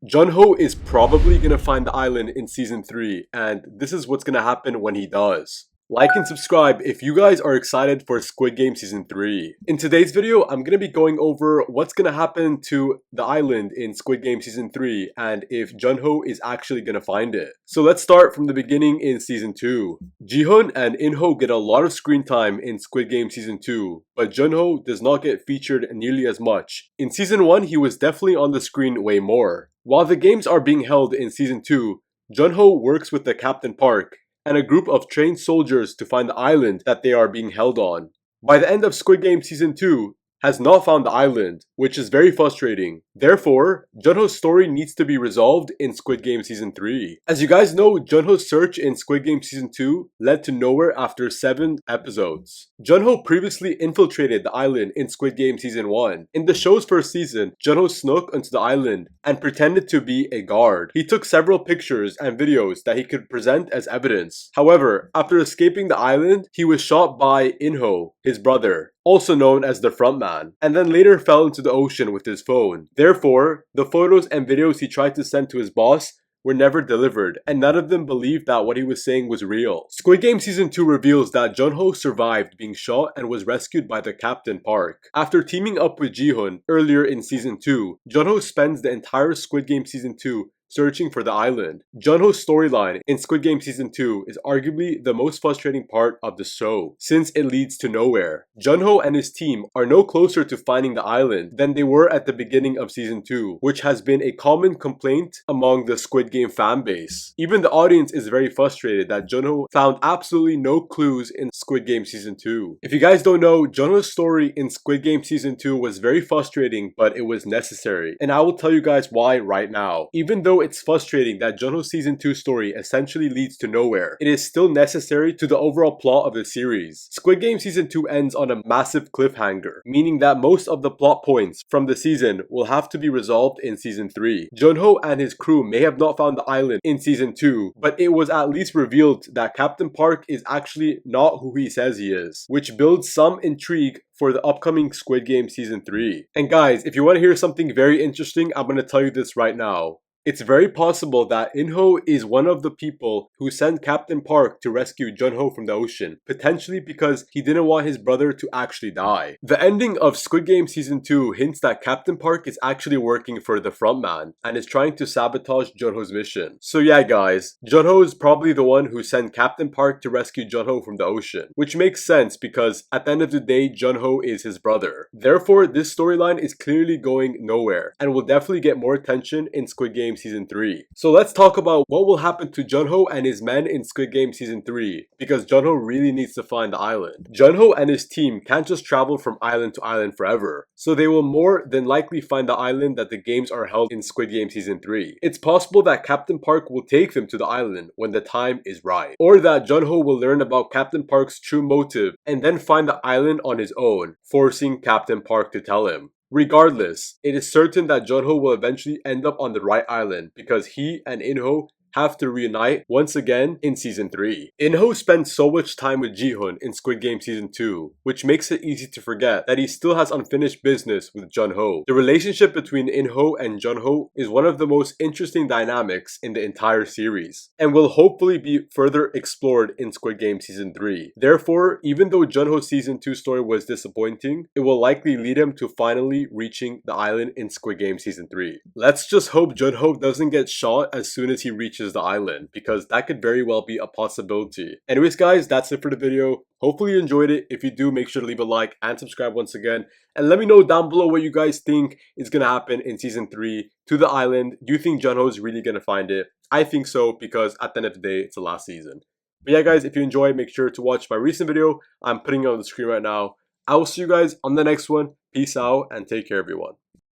Junho is probably gonna find the island in season 3, and this is what's gonna happen when he does. Like and subscribe if you guys are excited for Squid Game Season 3. In today's video, I'm gonna be going over what's gonna happen to the island in Squid Game Season 3 and if Junho is actually gonna find it. So let's start from the beginning in Season 2. Jihoon and Inho get a lot of screen time in Squid Game Season 2, but Junho does not get featured nearly as much. In Season 1, he was definitely on the screen way more. While the games are being held in Season 2, Junho works with the Captain Park and a group of trained soldiers to find the island that they are being held on. By the end of Squid Game Season 2, has not found the island, which is very frustrating. Therefore, Junho's story needs to be resolved in Squid Game Season 3. As you guys know, Junho's search in Squid Game Season 2 led to nowhere after 7 episodes. Junho previously infiltrated the island in Squid Game Season 1. In the show's first season, Junho snuck onto the island and pretended to be a guard. He took several pictures and videos that he could present as evidence. However, after escaping the island, he was shot by Inho, his brother, also known as the frontman, and then later fell into the ocean with his phone. Therefore, the photos and videos he tried to send to his boss were never delivered, and none of them believed that what he was saying was real. Squid Game Season 2 reveals that Junho survived being shot and was rescued by the Captain Park. After teaming up with Jihoon earlier in Season 2, Junho spends the entire Squid Game Season 2 searching for the island. Junho's storyline in Squid Game Season 2 is arguably the most frustrating part of the show, since it leads to nowhere. Junho and his team are no closer to finding the island than they were at the beginning of Season 2, which has been a common complaint among the Squid Game fanbase. Even the audience is very frustrated that Junho found absolutely no clues in Squid Game Season 2. If you guys don't know, Junho's story in Squid Game Season 2 was very frustrating, but it was necessary, and I will tell you guys why right now. Even though it's frustrating that Junho's Season 2 story essentially leads to nowhere, it is still necessary to the overall plot of the series. Squid Game Season 2 ends on a massive cliffhanger, meaning that most of the plot points from the season will have to be resolved in Season 3. Junho and his crew may have not found the island in Season 2, but it was at least revealed that Captain Park is actually not who he says he is, which builds some intrigue for the upcoming Squid Game Season 3. And guys, if you want to hear something very interesting, I'm going to tell you this right now. It's very possible that Inho is one of the people who sent Captain Park to rescue Junho from the ocean, potentially because he didn't want his brother to actually die. The ending of Squid Game Season 2 hints that Captain Park is actually working for the frontman and is trying to sabotage Junho's mission. So yeah guys, Junho is probably the one who sent Captain Park to rescue Junho from the ocean, which makes sense because at the end of the day, Junho is his brother. Therefore, this storyline is clearly going nowhere and will definitely get more attention in Squid Game Season 3. So let's talk about what will happen to Junho and his men in Squid Game Season 3, because Junho really needs to find the island. Junho and his team can't just travel from island to island forever, so they will more than likely find the island that the games are held in Squid Game Season 3. It's possible that Captain Park will take them to the island when the time is right, or that Junho will learn about Captain Park's true motive and then find the island on his own, forcing Captain Park to tell him. Regardless, it is certain that Junho will eventually end up on the right island because he and Inho have to reunite once again in Season 3. Inho spends so much time with Jihoon in Squid Game Season 2, which makes it easy to forget that he still has unfinished business with Junho. The relationship between Inho and Junho is one of the most interesting dynamics in the entire series, and will hopefully be further explored in Squid Game Season 3. Therefore, even though Junho's Season 2 story was disappointing, it will likely lead him to finally reaching the island in Squid Game Season 3. Let's just hope Junho doesn't get shot as soon as he reaches the island, because that could very well be a possibility. Anyways guys, that's it for the video. Hopefully you enjoyed it. If you do, make sure to leave a like and subscribe once again, and let me know down below what you guys think is gonna happen in Season 3 to the island. Do you think Junho is really gonna find it? I think so, because at the end of the day, it's the last season. But yeah guys, if you enjoyed, make sure to watch my recent video. I'm putting it on the screen right now. I will see you guys on the next one. Peace out and take care everyone.